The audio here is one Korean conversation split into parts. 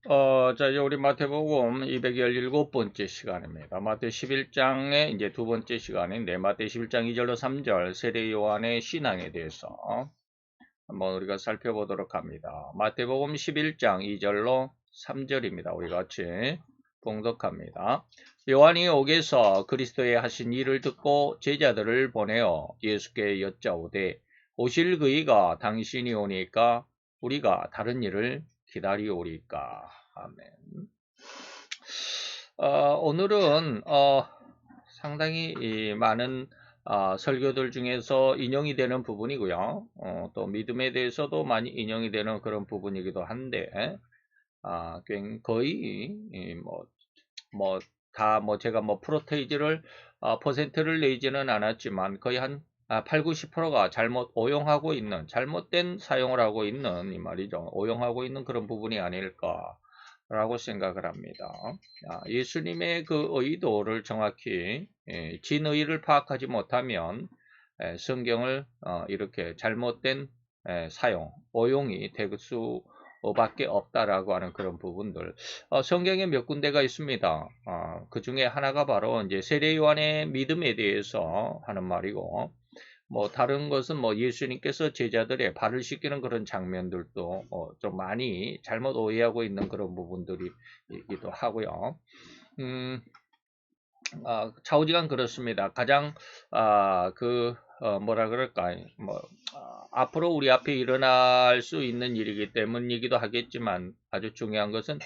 자, 이제 우리 마태복음 217번째 시간입니다. 마태 11장의 이제 두 번째 시간인데, 마태 11장 2절로 3절 세례 요한의 신앙에 대해서 한번 우리가 살펴보도록 합니다. 마태복음 11장 2절로 3절입니다. 우리 같이 봉독합니다. 요한이 옥에서 그리스도의 하신 일을 듣고 제자들을 보내어 예수께 여짜오되 오실 그이가 당신이 오니까 우리가 다른 일을 기다리오리까. 아멘. 오늘은 상당히 많은 설교들 중에서 인용이 되는 부분이고요. 또 믿음에 대해서도 많이 인용이 되는 그런 부분이기도 한데, 거의 제가 프로테이지를 퍼센트를 내지는 않았지만 거의 한 8, 90%가 잘못 오용하고 있는, 잘못된 사용을 하고 있는 이 말이죠. 오용하고 있는 그런 부분이 아닐까라고 생각을 합니다. 예수님의 그 의도를 정확히 진의를 파악하지 못하면 성경을 이렇게 잘못된 사용, 오용이 될 수밖에 없다라고 하는 그런 부분들. 성경에 몇 군데가 있습니다. 그 중에 하나가 바로 이제 세례 요한의 믿음에 대해서 하는 말이고, 다른 것은 예수님께서 제자들의 발을 씻기는 그런 장면들도 좀 많이 잘못 오해하고 있는 그런 부분들이기도 하고요. 좌우지간 그렇습니다. 가장 뭐라 그럴까, 앞으로 우리 앞에 일어날 수 있는 일이기 때문이기도 하겠지만 아주 중요한 것은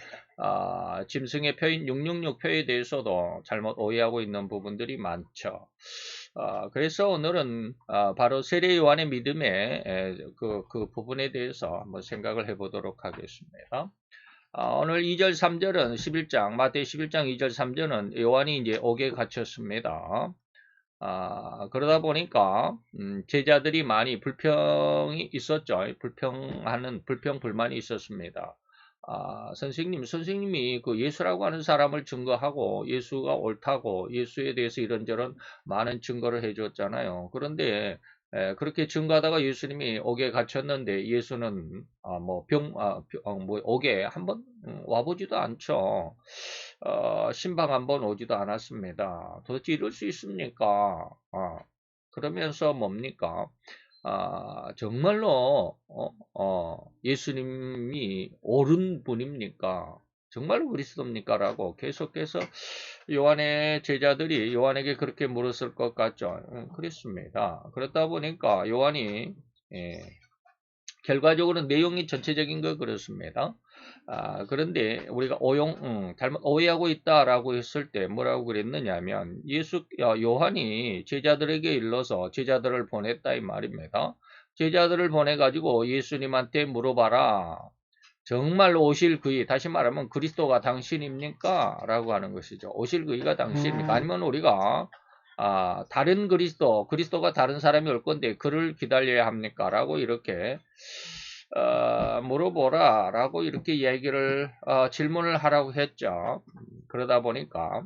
짐승의 표인 666표에 대해서도 잘못 오해하고 있는 부분들이 많죠. 그래서 오늘은 바로 세례 요한의 믿음의 그 부분에 대해서 한번 생각을 해보도록 하겠습니다. 오늘 2절 3절은 11장 마태 11장 2절 3절은 요한이 이제 옥에 갇혔습니다. 그러다 보니까 제자들이 많이 불평이 있었죠. 불평불만이 있었습니다. 선생님이 그 예수라고 하는 사람을 증거하고 예수가 옳다고 예수에 대해서 이런저런 많은 증거를 해줬잖아요. 그런데 그렇게 증거하다가 예수님이 옥에 갇혔는데 예수는 옥에 한번 와보지도 않죠. 신방 한번 오지도 않았습니다. 도대체 이럴 수 있습니까? 그러면서 뭡니까? 정말로 예수님이 옳은 분입니까? 정말로 그리스도입니까? 라고 계속해서 요한의 제자들이 요한에게 그렇게 물었을 것 같죠. 그렇습니다. 그렇다 보니까 요한이 결과적으로 내용이 전체적인 거 그렇습니다. 그런데 우리가 잘못 오해하고 있다라고 했을 때 뭐라고 그랬느냐면 요한이 제자들에게 일러서 제자들을 보냈다 이 말입니다. 제자들을 보내가지고 예수님한테 물어봐라. 정말로 오실 그이, 다시 말하면 그리스도가 당신입니까? 라고 하는 것이죠. 오실 그이가 당신입니까? 아니면 우리가 다른 그리스도가 다른 사람이 올 건데 그를 기다려야 합니까? 라고 이렇게 물어보라 라고 이렇게 질문을 하라고 했죠. 그러다 보니까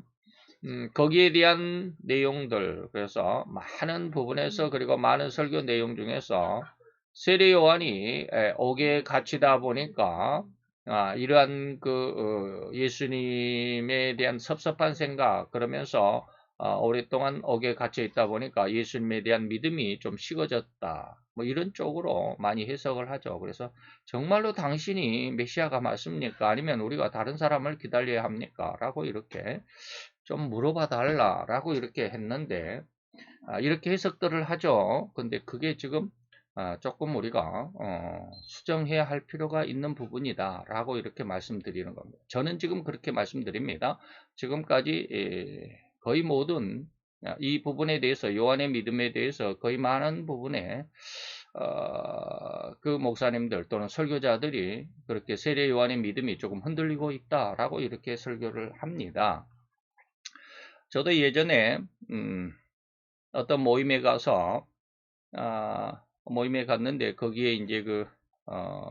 거기에 대한 내용들, 그래서 많은 부분에서 그리고 많은 설교 내용 중에서 세례 요한이 옥에 갇히다 보니까 이러한 예수님에 대한 섭섭한 생각, 그러면서 오랫동안 옥에 갇혀 있다 보니까 예수님에 대한 믿음이 좀 식어졌다. 이런 쪽으로 많이 해석을 하죠. 그래서 정말로 당신이 메시아가 맞습니까? 아니면 우리가 다른 사람을 기다려야 합니까? 라고 이렇게 좀 물어봐 달라라고 이렇게 했는데, 이렇게 해석들을 하죠. 근데 그게 지금 조금 우리가 수정해야 할 필요가 있는 부분이다 라고 이렇게 말씀드리는 겁니다. 저는 지금 그렇게 말씀드립니다. 지금까지 거의 모든 이 부분에 대해서, 요한의 믿음에 대해서 거의 많은 부분에 그 목사님들 또는 설교자들이 그렇게 세례 요한의 믿음이 조금 흔들리고 있다라고 이렇게 설교를 합니다. 저도 예전에 어떤 모임에 가서 모임에 갔는데 거기에 이제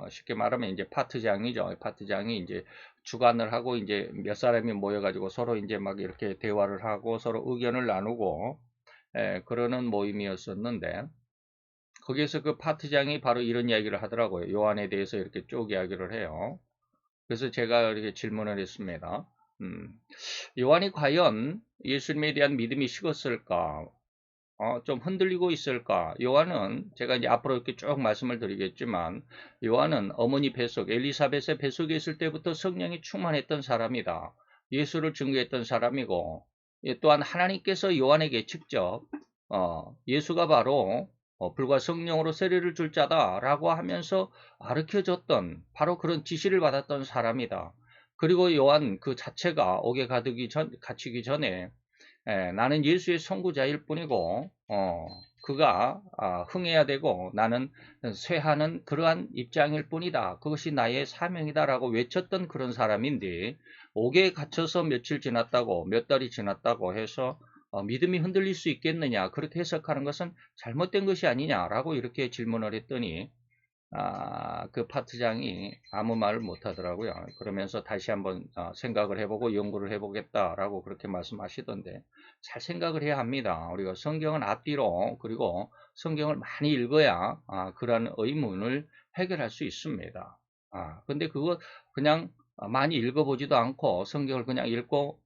쉽게 말하면 이제 파트장이죠. 파트장이 이제 주관을 하고 이제 몇 사람이 모여가지고 서로 이제 막 이렇게 대화를 하고 서로 의견을 나누고 그러는 모임이었었는데, 거기에서 그 파트장이 바로 이런 이야기를 하더라고요. 요한에 대해서 이렇게 쭉 이야기를 해요. 그래서 제가 이렇게 질문을 했습니다. 요한이 과연 예수님에 대한 믿음이 식었을까? 좀 흔들리고 있을까? 요한은 제가 이제 앞으로 이렇게 쭉 말씀을 드리겠지만 요한은 어머니 뱃속 엘리사벳의 뱃속에 있을 때부터 성령이 충만했던 사람이다. 예수를 증거했던 사람이고 또한 하나님께서 요한에게 직접 예수가 바로 불과 성령으로 세례를 줄 자다라고 하면서 가르쳐줬던 바로 그런 지시를 받았던 사람이다. 그리고 요한 그 자체가 옥에 갇히기 전에 나는 예수의 선구자일 뿐이고 그가 흥해야 되고 나는 쇠하는 그러한 입장일 뿐이다. 그것이 나의 사명이다 라고 외쳤던 그런 사람인데 옥에 갇혀서 며칠 지났다고 몇 달이 지났다고 해서 믿음이 흔들릴 수 있겠느냐 그렇게 해석하는 것은 잘못된 것이 아니냐라고 이렇게 질문을 했더니 그 파트장이 아무 말을 못 하더라고요. 그러면서 다시 한번 생각을 해보고 연구를 해보겠다라고 그렇게 말씀하시던데 잘 생각을 해야 합니다. 우리가 성경은 앞뒤로 그리고 성경을 많이 읽어야 그런 의문을 해결할 수 있습니다. 근데 그거 그냥 많이 읽어보지도 않고 성경을 그냥 읽고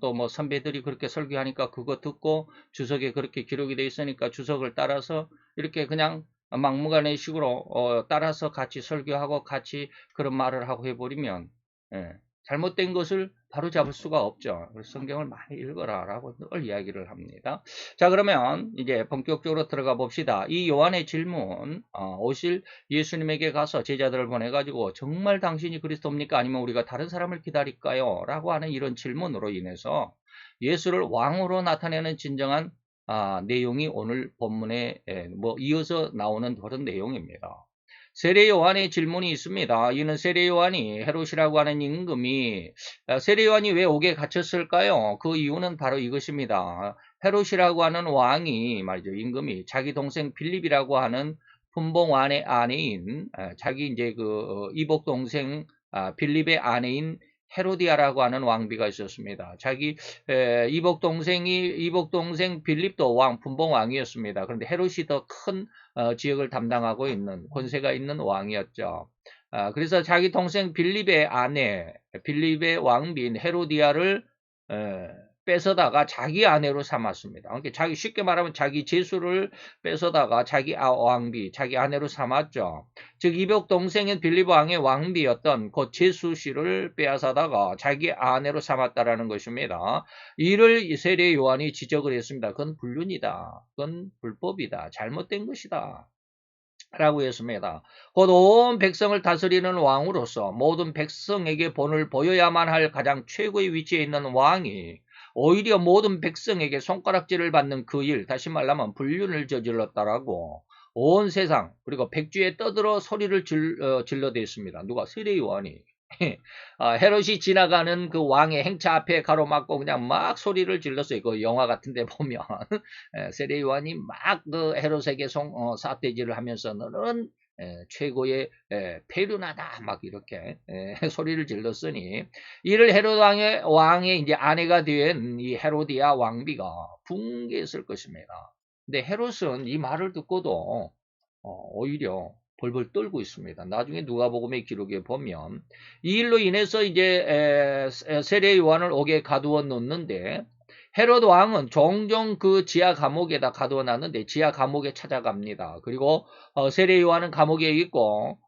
또 뭐 선배들이 그렇게 설교하니까 그거 듣고 주석에 그렇게 기록이 되어 있으니까 주석을 따라서 이렇게 그냥 막무가내 식으로 따라서 같이 설교하고 같이 그런 말을 하고 해버리면 잘못된 것을 바로 잡을 수가 없죠. 그래서 성경을 많이 읽어라 라고 늘 이야기를 합니다. 자, 그러면 이제 본격적으로 들어가 봅시다. 이 요한의 질문, 오실 예수님에게 가서 제자들을 보내가지고 정말 당신이 그리스도입니까? 아니면 우리가 다른 사람을 기다릴까요? 라고 하는 이런 질문으로 인해서 예수를 왕으로 나타내는 진정한 내용이 오늘 본문에 뭐 이어서 나오는 그런 내용입니다. 세례 요한의 질문이 있습니다. 이는 세례 요한이 헤롯이라고 하는 임금이 세례 요한이 왜 옥에 갇혔을까요? 그 이유는 바로 이것입니다. 헤롯이라고 하는 왕이 말이죠. 임금이 자기 동생 빌립이라고 하는 분봉왕의 아내인 자기 이제 그 이복 동생 빌립의 아내인 헤로디아라고 하는 왕비가 있었습니다. 자기 이복 동생 빌립도 분봉 왕이었습니다. 그런데 헤롯이 더 큰 지역을 담당하고 있는 권세가 있는 왕이었죠. 그래서 자기 동생 빌립의 아내, 빌립의 왕비인 헤로디아를 뺏어다가 자기 아내로 삼았습니다. 그러니까 쉽게 말하면 자기 제수를 뺏어다가 자기 왕비, 자기 아내로 삼았죠. 즉 이복 동생인 빌립 왕의 왕비였던 그 제수 씨를 빼앗아다가 자기 아내로 삼았다라는 것입니다. 이를 세례 요한이 지적을 했습니다. 그건 불륜이다. 그건 불법이다. 잘못된 것이다. 라고 했습니다. 곧 온 백성을 다스리는 왕으로서 모든 백성에게 본을 보여야만 할 가장 최고의 위치에 있는 왕이 오히려 모든 백성에게 손가락질을 받는 그 일, 다시 말하면 불륜을 저질렀다라고 온 세상 그리고 백주에 떠들어 소리를 질러댔습니다. 누가? 세례 요한이. 헤롯이 지나가는 그 왕의 행차 앞에 가로막고 그냥 막 소리를 질렀어요. 그 영화 같은 데 보면 세례 요한이 막 그 헤롯에게 삿대질을 하면서 너는 최고의 페르나다 막 이렇게 소리를 질렀으니 이를 헤롯 왕의 이제 아내가 된 이 헤로디아 왕비가 붕괴했을 것입니다. 근데 헤롯은 이 말을 듣고도 오히려 벌벌 떨고 있습니다. 나중에 누가복음의 기록에 보면 이 일로 인해서 이제 세례 요한을 옥에 가두어 놓는데 헤롯 왕은 종종 그 지하 감옥에다 가두어 놨는데 지하 감옥에 찾아갑니다. 그리고 세례 요한은 감옥에 있고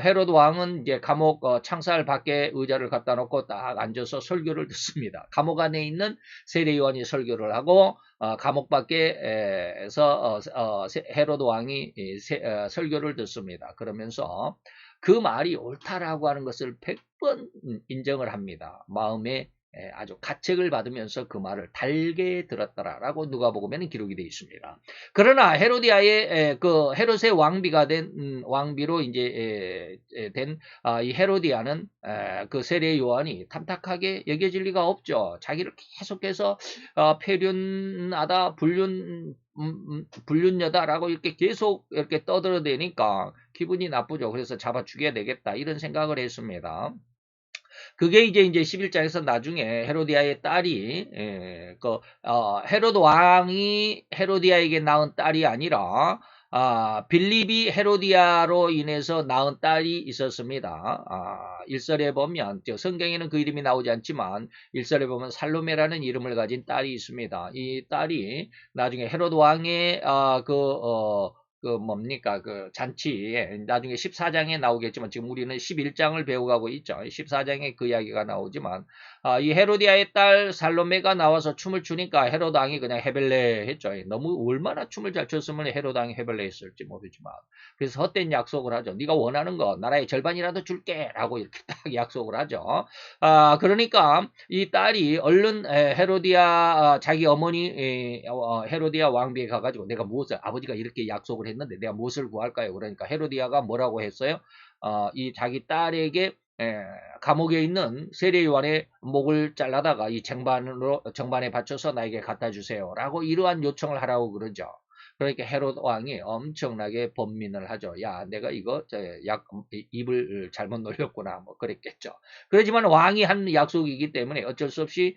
헤롯 왕은 이제 감옥 창살 밖에 의자를 갖다 놓고 딱 앉아서 설교를 듣습니다. 감옥 안에 있는 세례 요한이 설교를 하고 감옥 밖에서 헤롯 왕이 설교를 듣습니다. 그러면서 그 말이 옳다라고 하는 것을 100번 인정을 합니다. 마음에 아주 가책을 받으면서 그 말을 달게 들었더라라고 누가복음에는 기록이 되어 있습니다. 그러나 헤로디아의 그 헤롯의 왕비가 된 왕비로 이제 된 이 헤로디아는 그 세례 요한이 탐탁하게 여겨질 리가 없죠. 자기를 계속해서 폐륜하다 불륜녀다라고 이렇게 계속 이렇게 떠들어대니까 기분이 나쁘죠. 그래서 잡아 죽여야 되겠다 이런 생각을 했습니다. 그게 이제 11장에서 나중에 헤로디아의 딸이 헤롯 왕이 헤로디아에게 낳은 딸이 아니라 빌립이 헤로디아로 인해서 낳은 딸이 있었습니다. 일설에 보면 성경에는 그 이름이 나오지 않지만 일설에 보면 살로메라는 이름을 가진 딸이 있습니다. 이 딸이 나중에 헤롯 왕의 그 잔치에 나중에 14장에 나오겠지만 지금 우리는 11장을 배워가고 있죠. 14장에 그 이야기가 나오지만 이 헤로디아의 딸 살로메가 나와서 춤을 추니까 헤롯 왕이 그냥 헤벨레 했죠. 너무 얼마나 춤을 잘 췄으면 헤롯 왕이 헤벨레 했을지 모르지만 그래서 헛된 약속을 하죠. 네가 원하는 거 나라의 절반이라도 줄게 라고 이렇게 딱 약속을 하죠. 그러니까 이 딸이 얼른 헤로디아 자기 어머니 헤로디아 왕비에 가가지고 내가 무엇을 아버지가 이렇게 약속을 했는데 내가 무엇을 구할까요? 그러니까 헤로디아가 뭐라고 했어요? 이 자기 딸에게 감옥에 있는 세례 요한의 목을 잘라다가 이 정반에 받쳐서 나에게 갖다 주세요라고 이러한 요청을 하라고 그러죠. 그러니까 헤롯 왕이 엄청나게 번민을 하죠. 야, 내가 이거 입을 잘못 놀렸구나. 뭐 그랬겠죠. 그렇지만 왕이 한 약속이기 때문에 어쩔 수 없이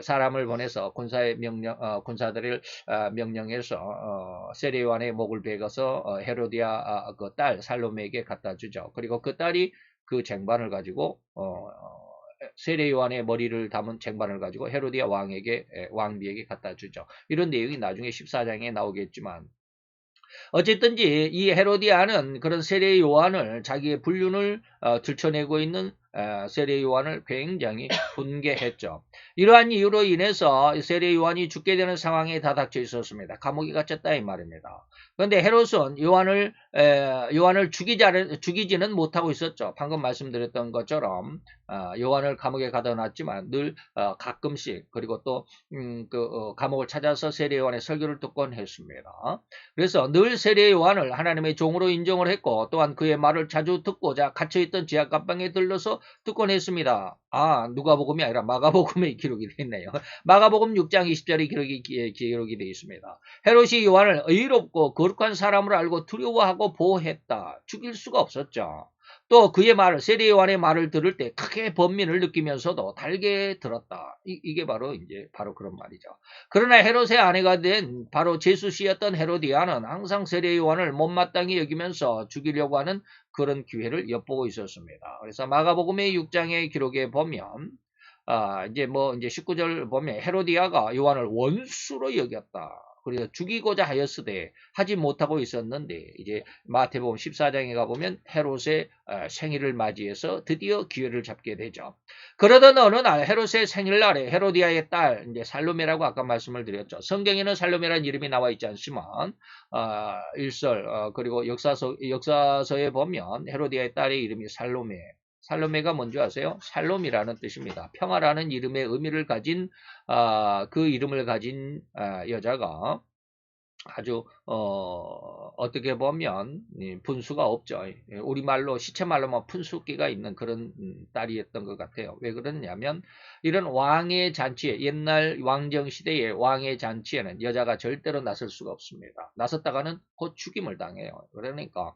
사람을 보내서 군사들을 명령해서 세례 요한의 목을 베어서 헤로디아 그 딸 살로메에게 갖다 주죠. 그리고 그 딸이 그 쟁반을 가지고 세례 요한의 머리를 담은 쟁반을 가지고 헤로디아 왕비에게 갖다 주죠. 이런 내용이 나중에 14장에 나오겠지만 어쨌든지 이 헤로디아는 그런 세례 요한을 자기의 불륜을 들춰내고 있는 세례 요한을 굉장히 분개했죠. 이러한 이유로 인해서 세례 요한이 죽게 되는 상황에 다닥쳐 있었습니다. 감옥에 갇혔다 이 말입니다. 그런데 헤롯은 요한을 죽이지는 못하고 있었죠. 방금 말씀드렸던 것처럼 요한을 감옥에 가둬놨지만 늘 가끔씩 그리고 또 감옥을 찾아서 세례 요한의 설교를 듣곤 했습니다. 그래서 늘 세례 요한을 하나님의 종으로 인정을 했고 또한 그의 말을 자주 듣고자 갇혀있던 지하감방에 들러서 듣곤 했습니다. 누가복음이 아니라 마가복음의 기록이 되어 있네요. 마가복음 6장 20절의 기록이 되어 있습니다. 헤롯이 요한을 의롭고 거룩한 사람으로 알고 두려워하고 보호했다. 죽일 수가 없었죠. 또 그의 말을 세례 요한의 말을 들을 때 크게 번민을 느끼면서도 달게 들었다. 이게 바로 그런 말이죠. 그러나 헤롯의 아내가 된 바로 제수씨였던 헤로디아는 항상 세례 요한을 못마땅히 여기면서 죽이려고 하는 그런 기회를 엿보고 있었습니다. 그래서 마가복음의 6장의 기록에 보면 이제 19절 보면 헤로디아가 요한을 원수로 여겼다. 그래서 죽이고자 하였으되 하지 못하고 있었는데 이제 마태복음 14장에 가보면 헤롯의 생일을 맞이해서 드디어 기회를 잡게 되죠. 그러던 어느 날 헤롯의 생일날에 헤로디아의 딸 이제 살로메라고 아까 말씀을 드렸죠. 성경에는 살로메라는 이름이 나와 있지 않지만 일설 그리고 역사서에 보면 헤로디아의 딸의 이름이 살로메가 뭔지 아세요? 살롬이라는 뜻입니다. 평화라는 이름의 의미를 가진 그 이름을 가진 여자가 아주 어떻게 보면 분수가 없죠. 우리말로 시체말로만 푼수기가 있는 그런 딸이었던 것 같아요. 왜 그러냐면 이런 왕의 잔치에 옛날 왕정시대의 왕의 잔치에는 여자가 절대로 나설 수가 없습니다. 나섰다가는 곧 죽임을 당해요. 그러니까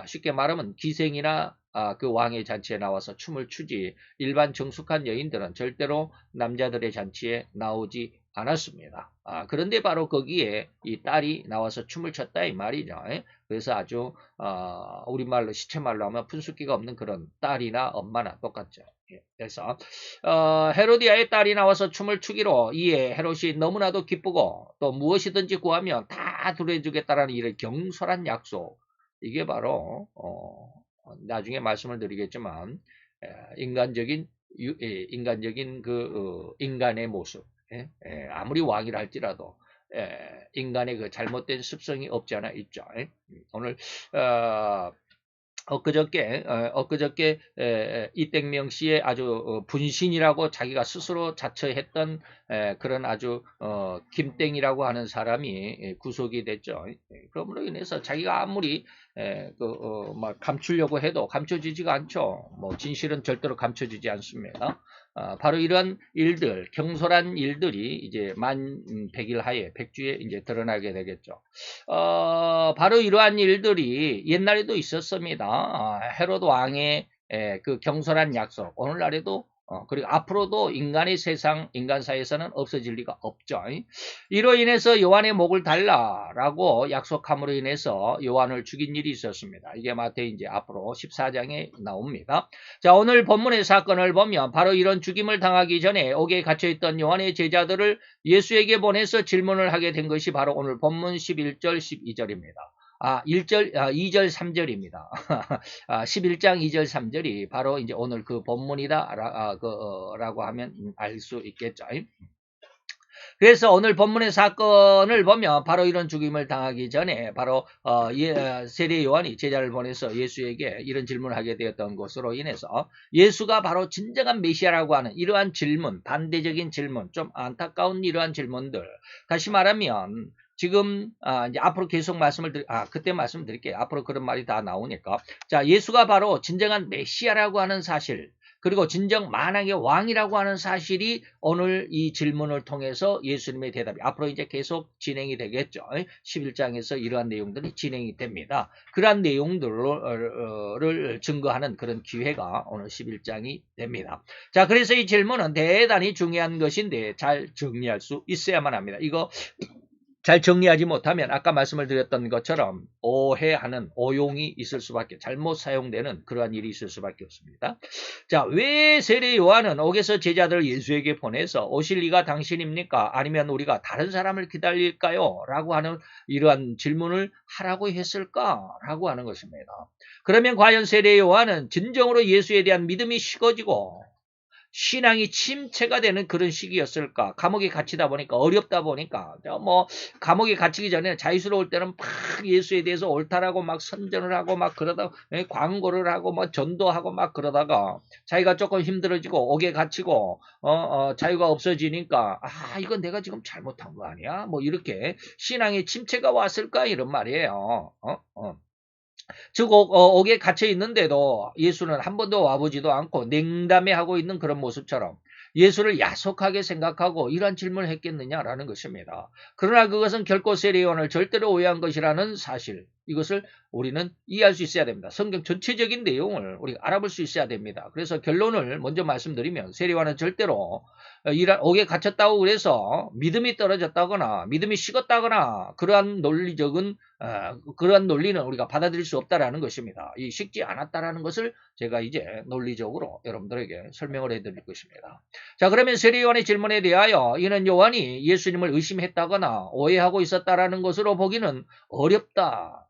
쉽게 말하면 기생이나 그 왕의 잔치에 나와서 춤을 추지 일반 정숙한 여인들은 절대로 남자들의 잔치에 나오지 않았습니다. 그런데 바로 거기에 이 딸이 나와서 춤을 췄다 이 말이죠. 그래서 아주 우리말로 시체말로 하면 푼숫기가 없는 그런 딸이나 엄마나 똑같죠. 그래서 헤로디아의 딸이 나와서 춤을 추기로 이에 헤롯이 너무나도 기쁘고 또 무엇이든지 구하면 다 들어주겠다라는 이런 경솔한 약속. 이게 바로 나중에 말씀을 드리겠지만 인간적인 인간의 모습. 아무리 왕이라 할지라도 인간의 그 잘못된 습성이 없지 않아 있죠. 오늘 엊그저께 이땡명 씨의 아주 분신이라고 자기가 스스로 자처했던 그런 아주 김땡이라고 하는 사람이 구속이 됐죠. 그럼으로 인해서 자기가 아무리 막 감추려고 해도 감춰지지가 않죠. 진실은 절대로 감춰지지 않습니다. 바로 이러한 일들, 경솔한 일들이 이제 백일 하에 백주에 이제 드러나게 되겠죠. 바로 이러한 일들이 옛날에도 있었습니다. 헤롯 왕의 그 경솔한 약속, 오늘날에도 그리고 앞으로도 인간의 세상, 인간 사이에서는 없어질 리가 없죠. 이로 인해서 요한의 목을 달라라고 약속함으로 인해서 요한을 죽인 일이 있었습니다. 이게 마태 이제 앞으로 14장에 나옵니다. 자, 오늘 본문의 사건을 보면 바로 이런 죽임을 당하기 전에 옥에 갇혀있던 요한의 제자들을 예수에게 보내서 질문을 하게 된 것이 바로 오늘 본문 11절, 12절입니다. 2절, 3절입니다. 11장 2절, 3절이 바로 이제 오늘 그 본문이다, 라고 하면 알 수 있겠죠. 그래서 오늘 본문의 사건을 보면 바로 이런 죽임을 당하기 전에 바로 세례 요한이 제자를 보내서 예수에게 이런 질문을 하게 되었던 것으로 인해서 예수가 바로 진정한 메시아라고 하는 이러한 질문, 반대적인 질문, 좀 안타까운 이러한 질문들, 다시 말하면 지금 이제 앞으로 계속 그때 말씀드릴게요. 앞으로 그런 말이 다 나오니까. 자, 예수가 바로 진정한 메시아라고 하는 사실, 그리고 진정 만왕의 왕이라고 하는 사실이 오늘 이 질문을 통해서 예수님의 대답이 앞으로 이제 계속 진행이 되겠죠. 11장에서 이러한 내용들이 진행이 됩니다. 그러한 내용들을 증거하는 그런 기회가 오늘 11장이 됩니다. 자, 그래서 이 질문은 대단히 중요한 것인데 잘 정리할 수 있어야만 합니다. 이거 잘 정리하지 못하면 아까 말씀을 드렸던 것처럼 오해하는 오용이 있을 수밖에, 잘못 사용되는 그러한 일이 있을 수밖에 없습니다. 자, 왜 세례 요한은 옥에서 제자들을 예수에게 보내서 오실 이가 당신입니까? 아니면 우리가 다른 사람을 기다릴까요? 라고 하는 이러한 질문을 하라고 했을까라고 하는 것입니다. 그러면 과연 세례 요한은 진정으로 예수에 대한 믿음이 식어지고 신앙이 침체가 되는 그런 시기였을까? 감옥에 갇히다 보니까, 어렵다 보니까, 뭐 감옥에 갇히기 전에 자유스러울 때는 막 예수에 대해서 옳다라고 막 선전을 하고 막 그러다가 광고를 하고 막 전도하고 막 그러다가 자기가 조금 힘들어지고 옥에 갇히고 자유가 없어지니까 이건 내가 지금 잘못한 거 아니야? 뭐 이렇게 신앙의 침체가 왔을까? 이런 말이에요. 즉 옥에 갇혀 있는데도 예수는 한 번도 와보지도 않고 냉담해하고 있는 그런 모습처럼 예수를 야속하게 생각하고 이러한 질문을 했겠느냐라는 것입니다. 그러나 그것은 결코 세례 요한을 절대로 오해한 것이라는 사실, 이것을 우리는 이해할 수 있어야 됩니다. 성경 전체적인 내용을 우리가 알아볼 수 있어야 됩니다. 그래서 결론을 먼저 말씀드리면 세례 요한은 절대로 옥에 갇혔다고 그래서 믿음이 떨어졌다거나 믿음이 식었다거나 그러한 논리는 우리가 받아들일 수 없다라는 것입니다. 이 식지 않았다라는 것을 제가 이제 논리적으로 여러분들에게 설명을 해드릴 것입니다. 자, 그러면 세례 요한의 질문에 대하여 이는 요한이 예수님을 의심했다거나 오해하고 있었다라는 것으로 보기는 어렵다.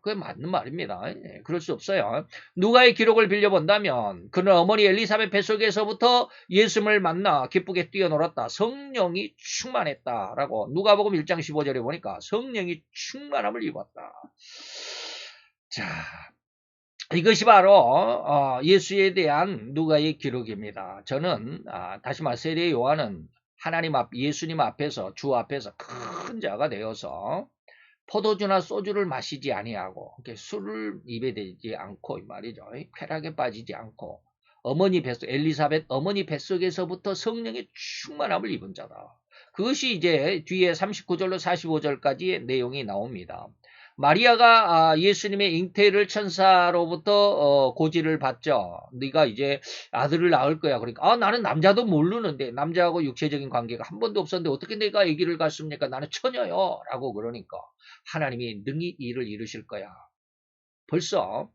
그게 맞는 말입니다. 그럴 수 없어요. 누가의 기록을 빌려본다면 그는 어머니 엘리사벳 뱃속에서부터 예수님을 만나 기쁘게 뛰어놀았다. 성령이 충만했다라고 누가복음 1장 15절에 보니까 성령이 충만함을 입었다. 자, 이것이 바로 예수에 대한 누가의 기록입니다. 저는 다시 말해 세례 요한은 하나님 앞, 예수님 앞에서, 주 앞에서 큰 자가 되어서 포도주나 소주를 마시지 아니하고 술을 입에 대지 않고 이 말이죠. 쾌락에 빠지지 않고 엘리사벳 어머니 뱃속에서부터 성령의 충만함을 입은 자다. 그것이 이제 뒤에 39절로 45절까지의 내용이 나옵니다. 마리아가 예수님의 잉태를 천사로부터 고지를 받죠. 네가 이제 아들을 낳을 거야. 그러니까 나는 남자도 모르는데 남자하고 육체적인 관계가 한 번도 없었는데 어떻게 내가 아기를 갖습니까? 나는 처녀요. 라고 그러니까 하나님이 능히 이 일을 이루실 거야. 벌써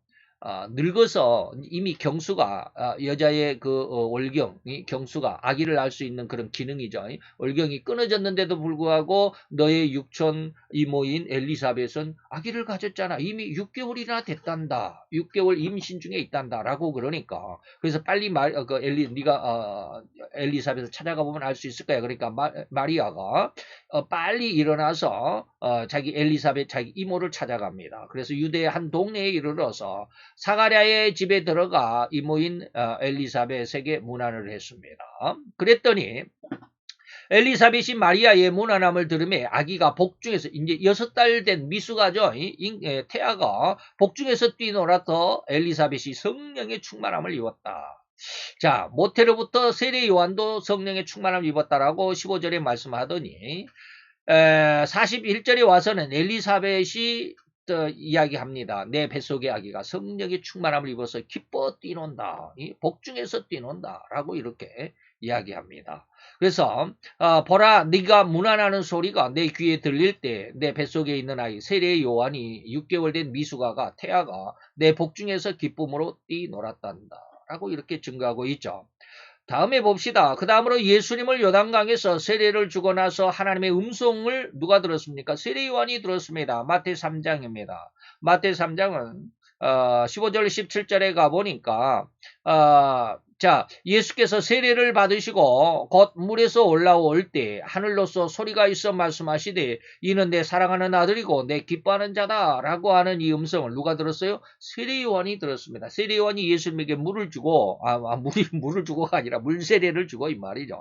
늙어서 이미 경수가 여자의 그 월경이 경수가 아기를 낳을 수 있는 그런 기능이죠. 월경이 끊어졌는데도 불구하고 너의 육촌 이모인 엘리사벳은 아기를 가졌잖아. 이미 6개월이나 됐단다. 6개월 임신 중에 있단다라고 그러니까 그래서 빨리 네가 엘리사벳을 찾아가 보면 알 수 있을 거야. 그러니까 마리아가 빨리 일어나서 자기 엘리사벳 자기 이모를 찾아갑니다. 그래서 유대의 한 동네에 이르러서 사가랴의 집에 들어가 이모인 엘리사벳에게 문안을 했습니다. 그랬더니 엘리사벳이 마리아의 문안함을 들으며 아기가 복중에서 이제 6달 된 미숙아죠. 태아가 복중에서 뛰놀아서 엘리사벳이 성령의 충만함을 입었다. 자, 모태로부터 세례 요한도 성령의 충만함을 입었다라고 15절에 말씀하더니 41절에 와서는 엘리사벳이 이야기합니다. 내 뱃속의 아기가 성령의 충만함을 입어서 기뻐 뛰논다. 이 복중에서 뛰논다. 라고 이렇게 이야기합니다. 그래서 보라 네가 문안하는 소리가 내 귀에 들릴 때 내 뱃속에 있는 아이 세례 요한이 6개월 된 미숙아가 태아가 내 복중에서 기쁨으로 뛰놀았단다. 라고 이렇게 증거하고 있죠. 다음에 봅시다. 그 다음으로 예수님을 요단강에서 세례를 주고 나서 하나님의 음성을 누가 들었습니까? 세례 요한이 들었습니다. 마태 3장입니다. 마태 3장은 15절 17절에 가보니까 자, 예수께서 세례를 받으시고 곧 물에서 올라올 때 하늘로서 소리가 있어 말씀하시되 이는 내 사랑하는 아들이고 내 기뻐하는 자다 라고 하는 이 음성을 누가 들었어요? 세례 요한이 들었습니다. 세례 요한이 예수님에게 물을 주고 물을 주고가 아니라 물세례를 주고 이 말이죠.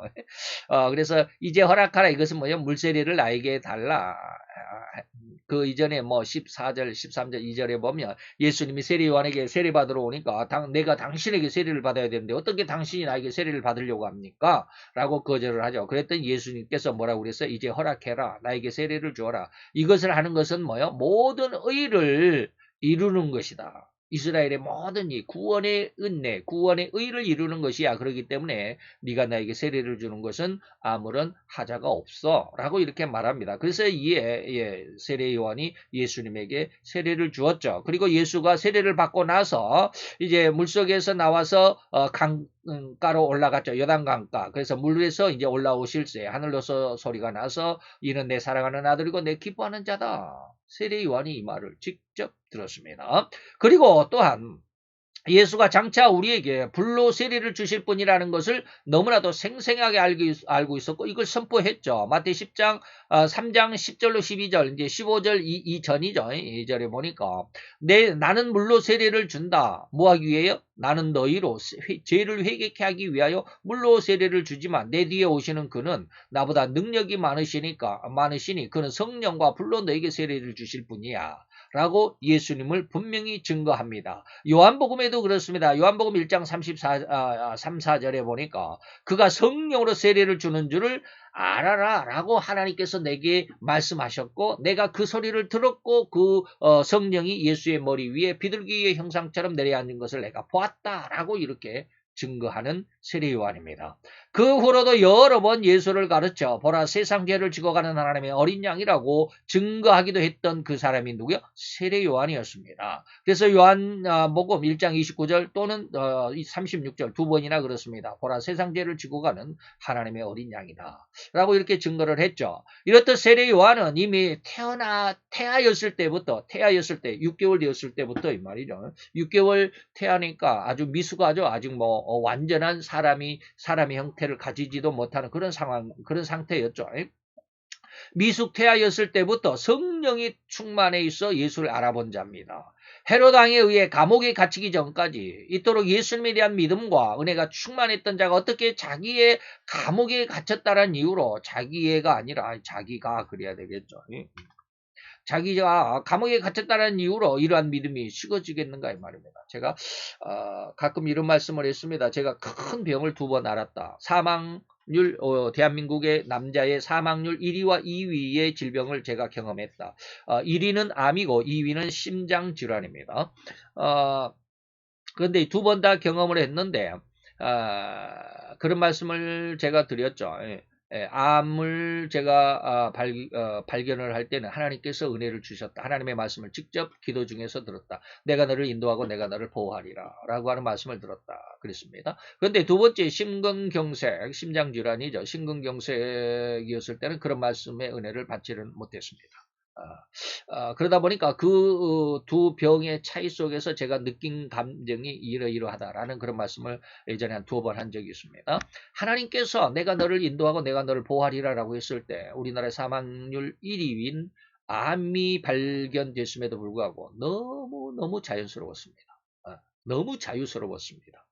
그래서 이제 허락하라 이것은 뭐예요? 물세례를 나에게 달라. 그 이전에 뭐 14절, 13절, 2절에 보면 예수님이 세례 요한에게 세례 받으러 오니까 내가 당신에게 세례를 받아야 되는데 어떻게 당신이 나에게 세례를 받으려고 합니까? 라고 거절을 하죠. 그랬더니 예수님께서 뭐라고 그랬어요? 이제 허락해라. 나에게 세례를 주어라. 이것을 하는 것은 뭐요? 모든 의를 이루는 것이다. 이스라엘의 모든 이 구원의 은혜, 구원의 의를 이루는 것이야. 그렇기 때문에 네가 나에게 세례를 주는 것은 아무런 하자가 없어 라고 이렇게 말합니다. 그래서 이에 세례 요한이 예수님에게 세례를 주었죠. 그리고 예수가 세례를 받고 나서 이제 물속에서 나와서 강가로 올라갔죠. 요단강가. 그래서 물에서 이제 올라오실 때 하늘로서 소리가 나서 이는 내 사랑하는 아들이고 내 기뻐하는 자다. 세례 요한이 이 말을 직접 들었습니다. 그리고 또한 예수가 장차 우리에게 불로 세례를 주실 분이라는 것을 너무나도 생생하게 알고 있었고 이걸 선포했죠. 마태 10장 3장 10절로 12절 이제 15절 이전이죠. 2절에 보니까 나는 물로 세례를 준다. 뭐 하기 위해요? 나는 너희로 죄를 회개케 하기 위하여 물로 세례를 주지만 내 뒤에 오시는 그는 나보다 능력이 많으시니 그는 성령과 불로 너에게 세례를 주실 분이야. 라고 예수님을 분명히 증거합니다. 요한복음에도 그렇습니다. 요한복음 1장 3, 4절에 보니까 그가 성령으로 세례를 주는 줄을 알아라 라고 하나님께서 내게 말씀하셨고 내가 그 소리를 들었고 그 성령이 예수의 머리 위에 비둘기의 형상처럼 내려앉은 것을 내가 보았다 라고 이렇게 증거하는 세례 요한입니다. 그 후로도 여러 번 예수를 가르쳐 보라 세상 죄를 지고 가는 하나님의 어린 양이라고 증거하기도 했던 그 사람이 누구요? 세례 요한이었습니다. 그래서 요한복음 1장 29절 또는 36절 두 번이나 그렇습니다. 보라 세상 죄를 지고 가는 하나님의 어린 양이다 라고 이렇게 증거를 했죠. 이렇듯 세례 요한은 이미 태아였을 때 6개월 되었을 때부터 이 말이죠. 6개월 태아니까 아주 미숙하죠. 아직 뭐 완전한 사람의 형태를 가지지도 못하는 그런 상태였죠. 미숙 태아였을 때부터 성령이 충만해 있어 예수를 알아본 자입니다. 헤롯 왕에 의해 감옥에 갇히기 전까지 이토록 예수님에 대한 믿음과 은혜가 충만했던 자가 어떻게 자기의 감옥에 갇혔다는 이유로 자기애가 아니라 자기가 그래야 되겠죠. 자기가 감옥에 갇혔다는 이유로 이러한 믿음이 식어지겠는가 이 말입니다. 제가 가끔 이런 말씀을 했습니다. 제가 큰 병을 2번 앓았다. 사망률 대한민국의 남자의 사망률 1위와 2위의 질병을 제가 경험했다. 1위는 암이고 2위는 심장질환입니다. 그런데 2번 다 경험을 했는데 그런 말씀을 제가 드렸죠. 암을 제가 발견을 할 때는 하나님께서 은혜를 주셨다. 하나님의 말씀을 직접 기도 중에서 들었다. 내가 너를 인도하고 내가 너를 보호하리라 라고 하는 말씀을 들었다. 그랬습니다. 그런데 두 번째 심근경색, 심장질환이죠. 심근경색이었을 때는 그런 말씀의 은혜를 받지는 못했습니다. 그러다 보니까 그 두 병의 차이 속에서 제가 느낀 감정이 이러이러하다라는 그런 말씀을 예전에 한 2번 한 적이 있습니다. 하나님께서 내가 너를 인도하고 내가 너를 보호하리라라고 했을 때 우리나라의 사망률 1위인 암이 발견됐음에도 불구하고 너무 자연스러웠습니다. 너무 자유스러웠습니다.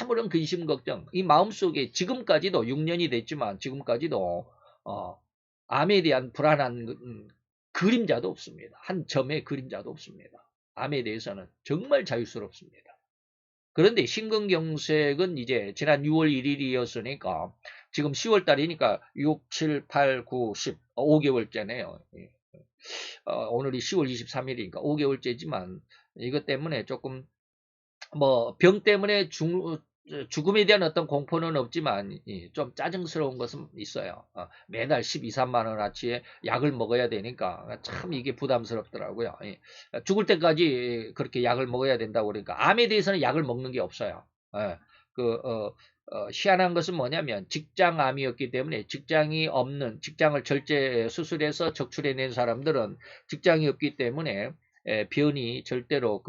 아무런 근심 걱정 이 마음속에 지금까지도 6년이 됐지만 지금까지도 암에 대한 불안한 그림자도 없습니다. 한 점의 그림자도 없습니다. 암에 대해서는 정말 자유스럽습니다. 그런데 심근경색은 이제 지난 6월 1일이었으니까 지금 10월 달이니까 6, 7, 8, 9, 10, 5개월째네요. 오늘이 10월 23일이니까 5개월째지만 이것 때문에 조금 뭐 병 때문에 죽음에 대한 어떤 공포는 없지만 좀 짜증스러운 것은 있어요. 매달 12, 3만 원어치의 약을 먹어야 되니까 참 이게 부담스럽더라고요. 죽을 때까지 그렇게 약을 먹어야 된다고 그러니까 암에 대해서는 약을 먹는 게 없어요. 예, 희한한 것은 뭐냐면 직장암이었기 때문에 직장을 절제 수술해서 적출해낸 사람들은 직장이 없기 때문에 변이 절대로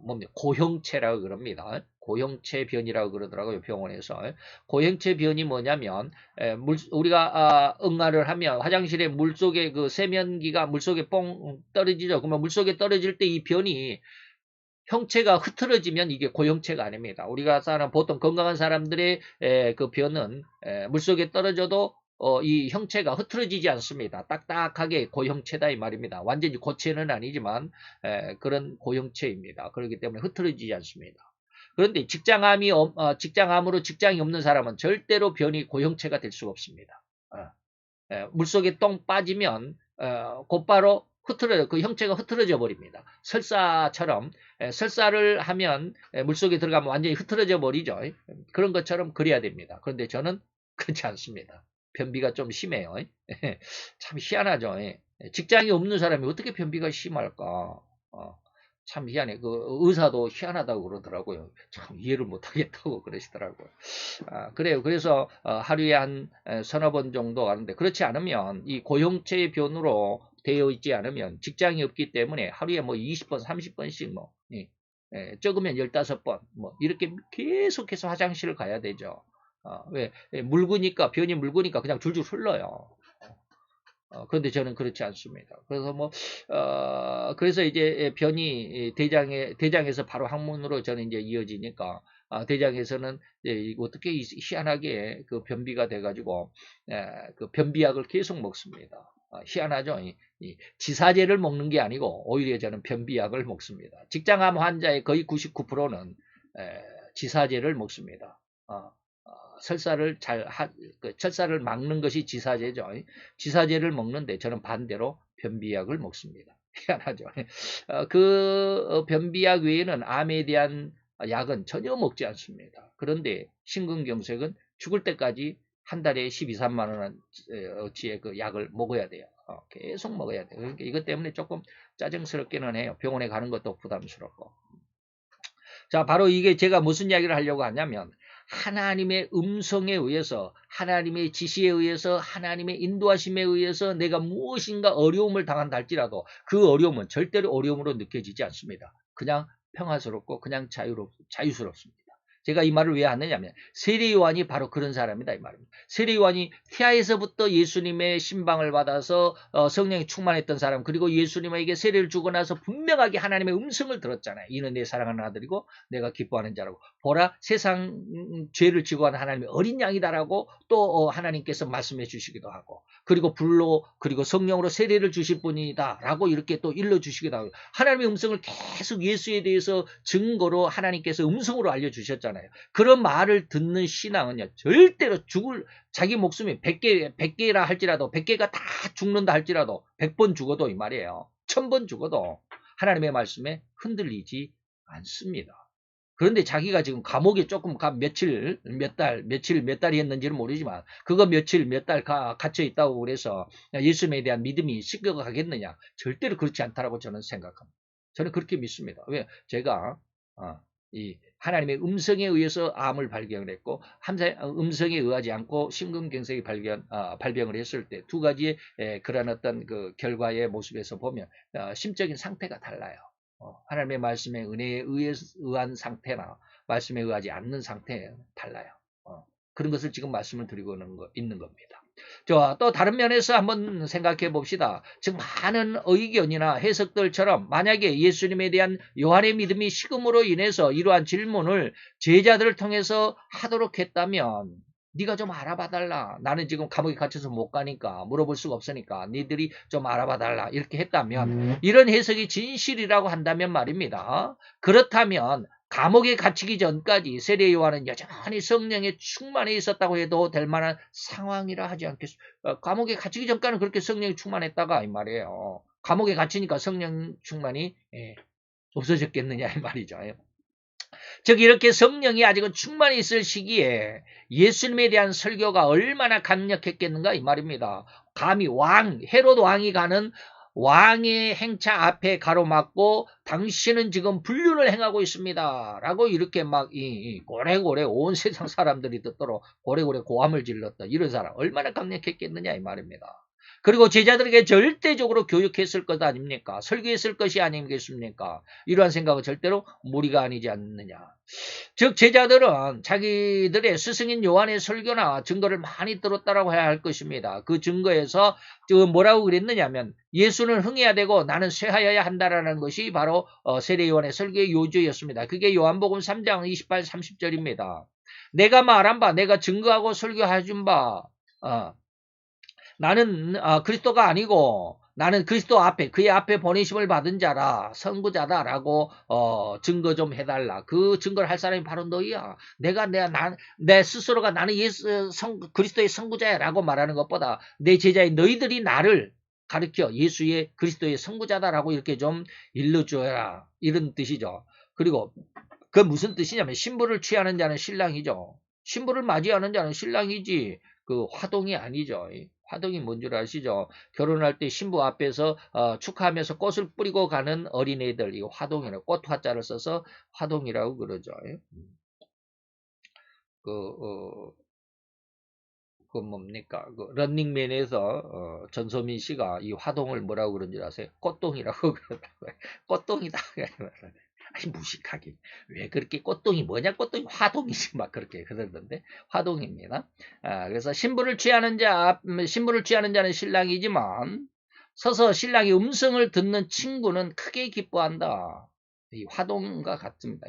뭡니까? 고형체라고 그럽니다. 고형체 변이라고 그러더라고요, 병원에서. 고형체 변이 뭐냐면, 우리가, 응아를 하면 화장실에 물속에 그 세면기가 물속에 뽕 떨어지죠. 그러면 물속에 떨어질 때 이 변이 형체가 흐트러지면 이게 고형체가 아닙니다. 우리가 보통 건강한 사람들의 그 변은 물속에 떨어져도 이 형체가 흐트러지지 않습니다. 딱딱하게 고형체다 이 말입니다. 완전히 고체는 아니지만 그런 고형체입니다. 그렇기 때문에 흐트러지지 않습니다. 그런데 직장암으로 직장이 없는 사람은 절대로 변이 고형체가 될 수가 없습니다. 물속에 똥 빠지면 곧바로 그 형체가 흐트러져 버립니다. 설사처럼 설사를 하면 물속에 들어가면 완전히 흐트러져 버리죠. 그런 것처럼 그래야 됩니다. 그런데 저는 그렇지 않습니다. 변비가 좀 심해요. 참 희한하죠. 직장이 없는 사람이 어떻게 변비가 심할까? 참 희한해. 그 의사도 희한하다고 그러더라고요. 참 이해를 못하겠다고 그러시더라고요. 그래요. 그래서 하루에 한 서너 번 정도 가는데 그렇지 않으면 이 고형체의 변으로 되어 있지 않으면 직장이 없기 때문에 하루에 뭐 20번, 30번씩 뭐 적으면 15번 뭐 이렇게 계속해서 화장실을 가야 되죠. 왜? 변이 묽으니까 그냥 줄줄 흘러요. 그런데 저는 그렇지 않습니다. 그래서 그래서 이제 변이 대장에서 바로 항문으로 저는 이제 이어지니까, 대장에서는 이제 어떻게 희한하게 그 변비가 돼가지고, 그 변비약을 계속 먹습니다. 희한하죠? 이 지사제를 먹는 게 아니고, 오히려 저는 변비약을 먹습니다. 직장암 환자의 거의 99%는 지사제를 먹습니다. 철사를 막는 것이 지사제죠. 지사제를 먹는데 저는 반대로 변비약을 먹습니다. 희한하죠. 그 변비약 외에는 암에 대한 약은 전혀 먹지 않습니다. 그런데 심근경색은 죽을 때까지 한 달에 12, 3만 원어치의 그 약을 먹어야 돼요. 계속 먹어야 돼요. 그러니까 이것 때문에 조금 짜증스럽기는 해요. 병원에 가는 것도 부담스럽고. 자, 바로 이게 제가 무슨 이야기를 하려고 하냐면 하나님의 음성에 의해서, 하나님의 지시에 의해서, 하나님의 인도하심에 의해서 내가 무엇인가 어려움을 당한다 할지라도 그 어려움은 절대로 어려움으로 느껴지지 않습니다. 그냥 평화스럽고 그냥 자유스럽습니다. 제가 이 말을 왜 하느냐면 세례 요한이 바로 그런 사람이다 이 말입니다. 세례 요한이 태아에서부터 예수님의 신방을 받아서 성령이 충만했던 사람, 그리고 예수님에게 세례를 주고 나서 분명하게 하나님의 음성을 들었잖아요. 이는 내 사랑하는 아들이고 내가 기뻐하는 자라고. 보라, 세상 죄를 지고 하는 하나님의 어린 양이다라고 또 하나님께서 말씀해 주시기도 하고, 그리고 불로 그리고 성령으로 세례를 주실 분이다라고 이렇게 또 일러주시기도 하고, 하나님의 음성을 계속 예수에 대해서 증거로 하나님께서 음성으로 알려주셨잖아요. 그런 말을 듣는 신앙은요, 절대로 자기 목숨이 100개라 할지라도, 100개가 다 죽는다 할지라도, 100번 죽어도 이 말이에요. 1000번 죽어도 하나님의 말씀에 흔들리지 않습니다. 그런데 자기가 지금 감옥에 조금 몇 달이 했는지는 모르지만, 그거 몇 달 갇혀 있다고 그래서 예수님에 대한 믿음이 식어가겠느냐? 절대로 그렇지 않다라고 저는 생각합니다. 저는 그렇게 믿습니다. 왜? 제가 이 하나님의 음성에 의해서 암을 발견을 했고, 음성에 의하지 않고 심근경색이 발병을 했을 때 두 가지의 그런 어떤 그 결과의 모습에서 보면 심적인 상태가 달라요. 하나님의 말씀의 은혜에 의한 상태나 말씀에 의하지 않는 상태에 달라요. 그런 것을 지금 말씀을 드리고 있는 겁니다. 또 다른 면에서 한번 생각해 봅시다. 지금 많은 의견이나 해석들처럼 만약에 예수님에 대한 요한의 믿음이 식음으로 인해서 이러한 질문을 제자들을 통해서 하도록 했다면, 네가 좀 알아봐 달라. 나는 지금 감옥에 갇혀서 못 가니까, 물어볼 수가 없으니까 니들이 좀 알아봐 달라. 이렇게 했다면, 이런 해석이 진실이라고 한다면 말입니다. 그렇다면 감옥에 갇히기 전까지 세례 요한은 여전히 성령에 충만해 있었다고 해도 될 만한 상황이라 하지 않겠습니까? 감옥에 갇히기 전까지는 그렇게 성령이 충만했다가 이 말이에요. 감옥에 갇히니까 성령 충만이 없어졌겠느냐 이 말이죠. 즉 이렇게 성령이 아직은 충만히 있을 시기에 예수님에 대한 설교가 얼마나 강력했겠는가 이 말입니다. 감히 헤롯 왕이 가는 왕의 행차 앞에 가로막고 당신은 지금 불륜을 행하고 있습니다. 라고 이렇게 막 고래고래 온 세상 사람들이 듣도록 고래고래 고함을 질렀다. 이런 사람 얼마나 강력했겠느냐 이 말입니다. 그리고 제자들에게 절대적으로 교육했을 것 아닙니까? 설교했을 것이 아니겠습니까? 이러한 생각은 절대로 무리가 아니지 않느냐. 즉 제자들은 자기들의 스승인 요한의 설교나 증거를 많이 들었다라고 해야 할 것입니다. 그 증거에서 뭐라고 그랬느냐면 예수는 흥해야 되고 나는 쇠하여야 한다라는 것이 바로 세례 요한의 설교의 요지였습니다. 그게 요한복음 3장 28, 30절입니다. 내가 말한 바, 내가 증거하고 설교해준 바, 나는 그리스도가 아니고 나는 그리스도 앞에 그의 앞에 보내심을 받은 자라 선구자다라고 증거 좀 해달라. 그 증거를 할 사람이 바로 너희야. 내 스스로가 나는 그리스도의 선구자야라고 말하는 것보다 내 제자인 너희들이 나를 가르쳐 예수의 그리스도의 선구자다라고 이렇게 좀 일러줘라. 이런 뜻이죠. 그리고 그 무슨 뜻이냐면 신부를 취하는 자는 신랑이죠. 신부를 맞이하는 자는 신랑이지 그 화동이 아니죠. 화동이 뭔 줄 아시죠? 결혼할 때 신부 앞에서 축하하면서 꽃을 뿌리고 가는 어린애들, 이 화동이라고 꽃 화자를 써서 화동이라고 그러죠. 그 뭡니까? 그 런닝맨에서 전소민 씨가 이 화동을 뭐라고 그런 줄 아세요? 꽃동이라고 그러더라고요. 꽃동이다. 아니 무식하게 왜 그렇게 꽃동이 뭐냐 꽃동이 화동이지 막 그렇게 그러던데 화동입니다. 그래서 신부를 취하는 자는 신랑이지만 서서 신랑의 음성을 듣는 친구는 크게 기뻐한다. 이 화동과 같습니다.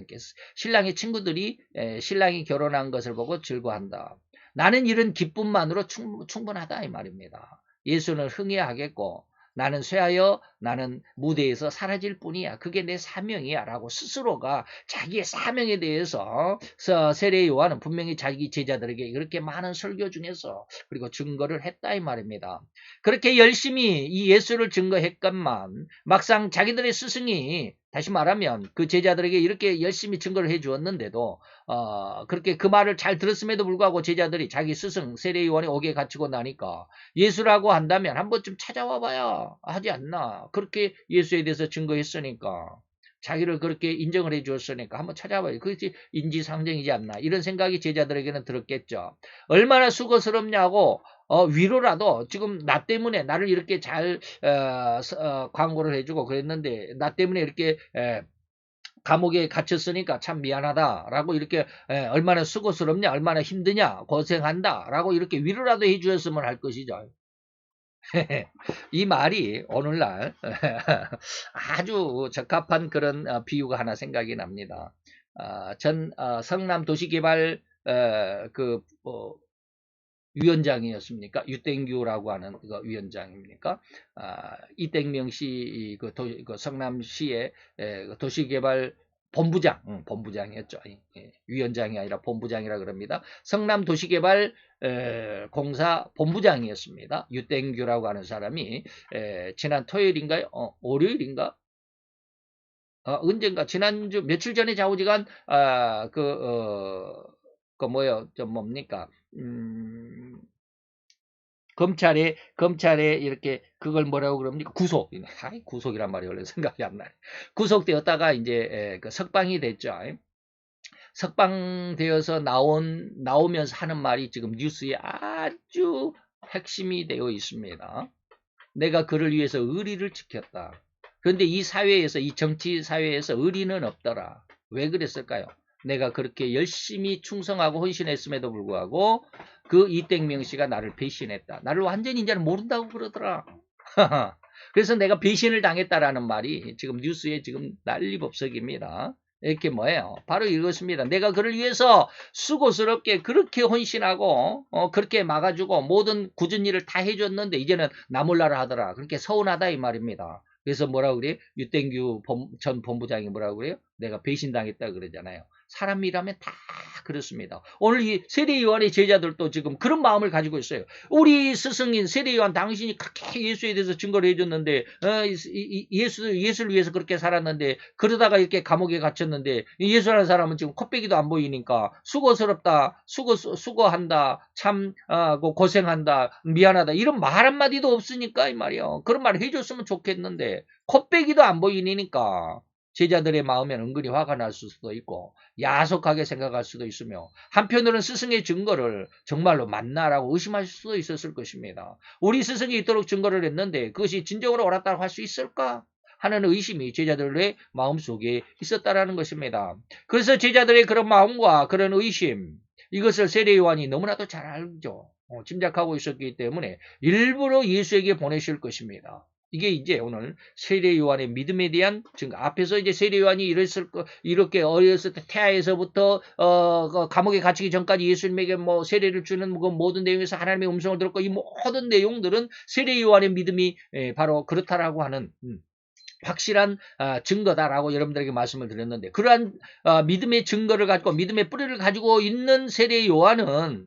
신랑의 친구들이 신랑이 결혼한 것을 보고 즐거워한다. 나는 이런 기쁨만으로 충분하다 이 말입니다. 예수는 흥해야 하겠고 나는 쇠하여 나는 무대에서 사라질 뿐이야. 그게 내 사명이야 라고 스스로가 자기의 사명에 대해서 세례 요한은 분명히 자기 제자들에게 그렇게 많은 설교 중에서 그리고 증거를 했다 이 말입니다. 그렇게 열심히 이 예수를 증거했건만 막상 자기들의 스승이 다시 말하면 그 제자들에게 이렇게 열심히 증거를 해 주었는데도 그렇게 그 말을 잘 들었음에도 불구하고 제자들이 자기 스승 세례 요한이 오게 갇히고 나니까 예수라고 한다면 한 번쯤 찾아와 봐야 하지 않나. 그렇게 예수에 대해서 증거했으니까 자기를 그렇게 인정을 해 주었으니까 한번 찾아봐요. 그것이 인지상정이지 않나. 이런 생각이 제자들에게는 들었겠죠. 얼마나 수고스럽냐고 위로라도 지금 나 때문에 나를 이렇게 잘 광고를 해주고 그랬는데 나 때문에 이렇게 감옥에 갇혔으니까 참 미안하다라고 이렇게 얼마나 수고스럽냐 얼마나 힘드냐 고생한다라고 이렇게 위로라도 해주었으면 할 것이죠. 이 말이 오늘날 아주 적합한 그런 비유가 하나 생각이 납니다. 전 성남도시개발 위원장이었습니까? 유땡규라고 하는 그 위원장입니까? 이땡명 씨, 그 성남시의 도시개발 본부장이었죠. 위원장이 아니라 본부장이라 그럽니다. 성남도시개발 공사 본부장이었습니다. 유땡규라고 하는 사람이 지난 토요일인가요? 월요일인가? 언젠가 지난주 며칠 전에 좌우지간 뭡니까? 검찰에 이렇게 그걸 뭐라고 그럽니까? 구속이란 말이 원래 생각이 안 나요. 구속되었다가 이제 그 석방이 됐죠. 석방되어서 나오면서 하는 말이 지금 뉴스에 아주 핵심이 되어 있습니다. 내가 그를 위해서 의리를 지켰다. 그런데 이 사회에서, 이 정치 사회에서 의리는 없더라. 왜 그랬을까요? 내가 그렇게 열심히 충성하고 헌신했음에도 불구하고 그 이땡명 씨가 나를 배신했다. 나를 완전히 이제는 모른다고 그러더라. 그래서 내가 배신을 당했다라는 말이 지금 뉴스에 지금 난리법석입니다. 이렇게 뭐예요? 바로 이것입니다. 내가 그를 위해서 수고스럽게 그렇게 헌신하고 그렇게 막아주고 모든 굳은 일을 다 해줬는데 이제는 나 몰라라 하더라. 그렇게 서운하다 이 말입니다. 그래서 뭐라 그래요? 유땡규 전 본부장이 뭐라 그래요? 내가 배신당했다 그러잖아요. 사람이라면 다 그렇습니다. 오늘 이 세례요한의 제자들도 지금 그런 마음을 가지고 있어요. 우리 스승인 세례요한 당신이 그렇게 예수에 대해서 증거를 해줬는데 예수를 위해서 그렇게 살았는데 그러다가 이렇게 감옥에 갇혔는데 예수라는 사람은 지금 코빼기도 안 보이니까 수고스럽다, 수고한다, 참 고생한다, 미안하다 이런 말 한마디도 없으니까 이 말이요. 그런 말 해줬으면 좋겠는데 코빼기도 안 보이니까 제자들의 마음에 은근히 화가 날 수도 있고 야속하게 생각할 수도 있으며 한편으로는 스승의 증거를 정말로 맞나라고 의심할 수도 있었을 것입니다. 우리 스승이 이토록 증거를 했는데 그것이 진정으로 옳았다고 할 수 있을까? 하는 의심이 제자들의 마음속에 있었다라는 것입니다. 그래서 제자들의 그런 마음과 그런 의심 이것을 세례 요한이 너무나도 잘 알죠. 짐작하고 있었기 때문에 일부러 예수에게 보내실 것입니다. 이게 이제 오늘 세례 요한의 믿음에 대한 증거. 앞에서 이제 세례 요한이 이렇게 어렸을 때 태아에서부터 감옥에 갇히기 전까지 예수님에게 뭐 세례를 주는 그 모든 내용에서 하나님의 음성을 들었고 이 모든 내용들은 세례 요한의 믿음이 바로 그렇다라고 하는 확실한 증거다라고 여러분들에게 말씀을 드렸는데 그러한 믿음의 증거를 가지고 믿음의 뿌리를 가지고 있는 세례 요한은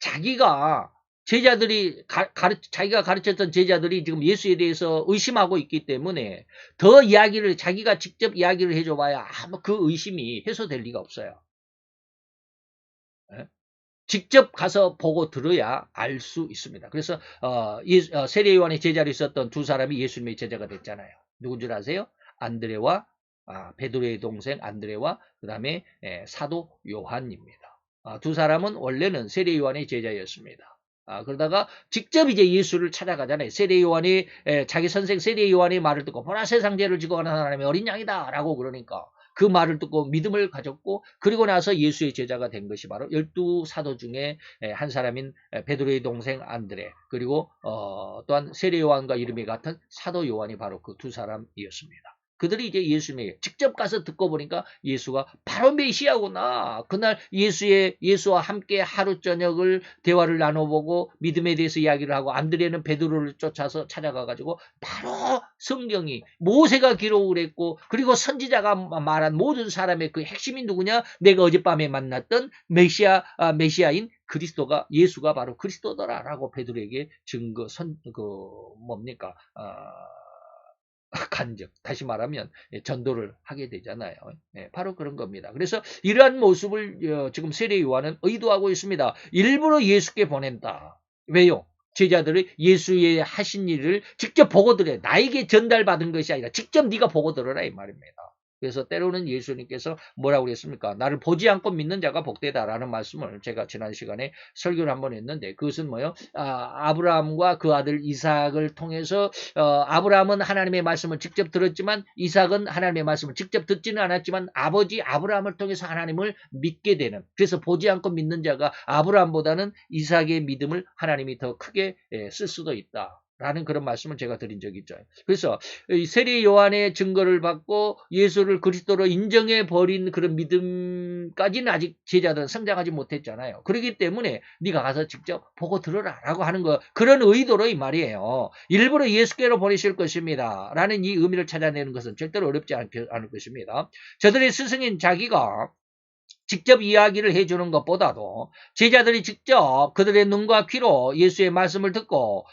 자기가 제자들이 자기가 가르쳤던 제자들이 지금 예수에 대해서 의심하고 있기 때문에 더 이야기를 자기가 직접 이야기를 해줘봐야 아무 그 의심이 해소될 리가 없어요. 직접 가서 보고 들어야 알 수 있습니다. 그래서 세례 요한의 제자로 있었던 두 사람이 예수님의 제자가 됐잖아요. 누군 줄 아세요? 안드레와 베드로의 동생 안드레와 그 다음에 사도 요한입니다. 두 사람은 원래는 세례 요한의 제자였습니다. 그러다가 직접 이제 예수를 찾아가잖아요. 세례 요한이 자기 선생 세례 요한의 말을 듣고 보라 세상 죄를 지고 가는 하나님의 어린 양이다라고 그러니까 그 말을 듣고 믿음을 가졌고 그리고 나서 예수의 제자가 된 것이 바로 12사도 중에 한 사람인 베드로의 동생 안드레 그리고 또한 세례 요한과 이름이 같은 사도 요한이 바로 그 두 사람이었습니다. 그들이 이제 예수님에게 직접 가서 듣고 보니까 예수가 바로 메시아구나. 그날 예수와 함께 하루 저녁을 대화를 나눠보고 믿음에 대해서 이야기를 하고 안드레는 베드로를 쫓아서 찾아가가지고 바로 성경이 모세가 기록을 했고 그리고 선지자가 말한 모든 사람의 그 핵심이 누구냐? 내가 어젯밤에 만났던 메시아인 그리스도가 예수가 바로 그리스도더라라고 베드로에게 뭡니까? 간접 다시 말하면 전도를 하게 되잖아요. 바로 그런 겁니다. 그래서 이러한 모습을 지금 세례 요한은 의도하고 있습니다. 일부러 예수께 보낸다. 왜요? 제자들이 예수의 하신 일을 직접 보고 들어야 나에게 전달받은 것이 아니라 직접 네가 보고 들어라 이 말입니다. 그래서 때로는 예수님께서 뭐라고 그랬습니까? 나를 보지 않고 믿는 자가 복되다라는 말씀을 제가 지난 시간에 설교를 한번 했는데 그것은 뭐요? 아브라함과 그 아들 이삭을 통해서 아브라함은 하나님의 말씀을 직접 들었지만 이삭은 하나님의 말씀을 직접 듣지는 않았지만 아버지 아브라함을 통해서 하나님을 믿게 되는 그래서 보지 않고 믿는 자가 아브라함보다는 이삭의 믿음을 하나님이 더 크게 쓸 수도 있다. 라는 그런 말씀을 제가 드린 적이 있죠. 그래서 세례 요한의 증거를 받고 예수를 그리스도로 인정해 버린 그런 믿음까지는 아직 제자들은 성장하지 못했잖아요. 그렇기 때문에 네가 가서 직접 보고 들어라 라고 하는 거 그런 의도로 이 말이에요. 일부러 예수께로 보내실 것입니다. 라는 이 의미를 찾아내는 것은 절대로 어렵지 않을 것입니다. 저들의 스승인 자기가 직접 이야기를 해주는 것보다도 제자들이 직접 그들의 눈과 귀로 예수의 말씀을 듣고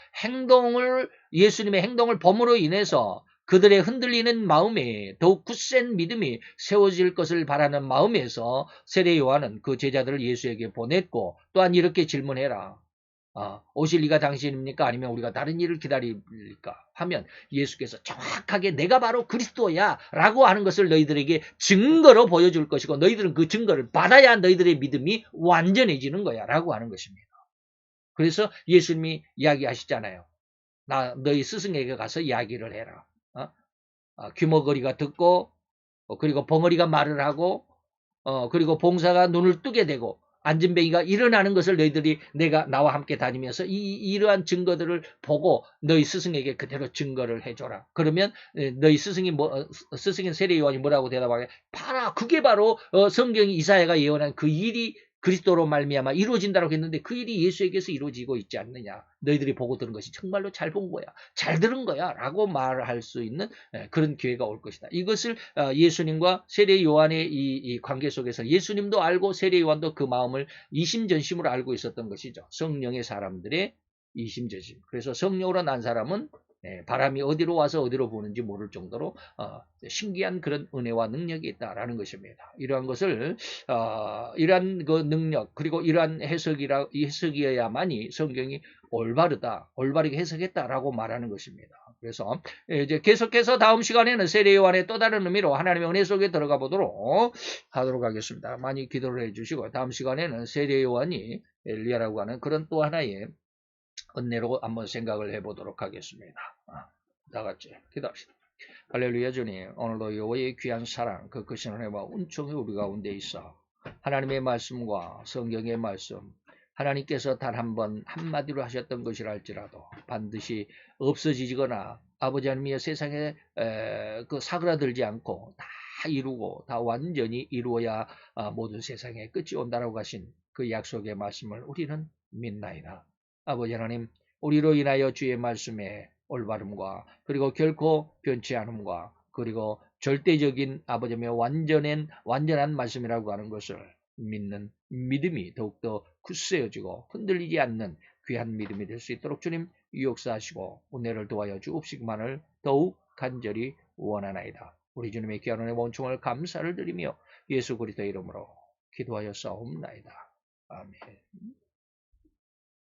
예수님의 행동을 범으로 인해서 그들의 흔들리는 마음에 더욱 굳센 믿음이 세워질 것을 바라는 마음에서 세례 요한은 그 제자들을 예수에게 보냈고 또한 이렇게 질문해라. 오실 이가 당신입니까? 아니면 우리가 다른 일을 기다릴까? 하면 예수께서 정확하게 내가 바로 그리스도야 라고 하는 것을 너희들에게 증거로 보여줄 것이고 너희들은 그 증거를 받아야 너희들의 믿음이 완전해지는 거야 라고 하는 것입니다. 그래서 예수님이 이야기하시잖아요. 너희 스승에게 가서 이야기를 해라. 귀머거리가 듣고 그리고 벙어리가 말을 하고 그리고 봉사가 눈을 뜨게 되고 안진뱅이가 일어나는 것을 너희들이 내가 나와 함께 다니면서 이러한 증거들을 보고 너희 스승에게 그대로 증거를 해줘라. 그러면 너희 스승인 세례 요한이 뭐라고 대답하게? 봐라, 그게 바로 성경이 이사야가 예언한 그 그리스도로 말미암아 이루어진다라고 했는데 그 일이 예수에게서 이루어지고 있지 않느냐. 너희들이 보고 들은 것이 정말로 잘 본 거야. 잘 들은 거야. 라고 말할 수 있는 그런 기회가 올 것이다. 이것을 예수님과 세례 요한의 이 관계 속에서 예수님도 알고 세례 요한도 그 마음을 이심전심으로 알고 있었던 것이죠. 성령의 사람들의 이심전심. 그래서 성령으로 난 사람은 바람이 어디로 와서 어디로 부는지 모를 정도로 신기한 그런 은혜와 능력이 있다라는 것입니다. 이러한 것을 이러한 그 능력 그리고 이러한 해석이어야만이 성경이 올바르게 해석했다라고 말하는 것입니다. 그래서 이제 계속해서 다음 시간에는 세례 요한의 또 다른 의미로 하나님의 은혜 속에 들어가 보도록 하도록 하겠습니다. 많이 기도를 해주시고 다음 시간에는 세례 요한이 엘리야라고 하는 그런 또 하나의 은혜로 한번 생각을 해보도록 하겠습니다. 다 같이 기도합시다. 할렐루야 주님, 오늘도 여호와의 귀한 사랑, 그 크신 은혜와 은총이 우리 가운데 있어 하나님의 말씀과 성경의 말씀, 하나님께서 단 한 번 한마디로 하셨던 것이라 할지라도 반드시 없어지거나 아버지 하나님의 세상에 그 사그라들지 않고 다 이루고 다 완전히 이루어야 모든 세상에 끝이 온다라고 하신 그 약속의 말씀을 우리는 믿나이다. 아버지 하나님, 우리로 인하여 주의 말씀에 올바름과 그리고 결코 변치 않음과 그리고 절대적인 아버지의 완전한 말씀이라고 하는 것을 믿는 믿음이 더욱더 굳세어지고 흔들리지 않는 귀한 믿음이 될 수 있도록 주님 역사하시고 은혜를 도와여 주옵시기만을 더욱 간절히 원하나이다. 우리 주님의 귀한 은혜 원총을 감사를 드리며 예수 그리스도의 이름으로 기도하여 싸움나이다. 아멘.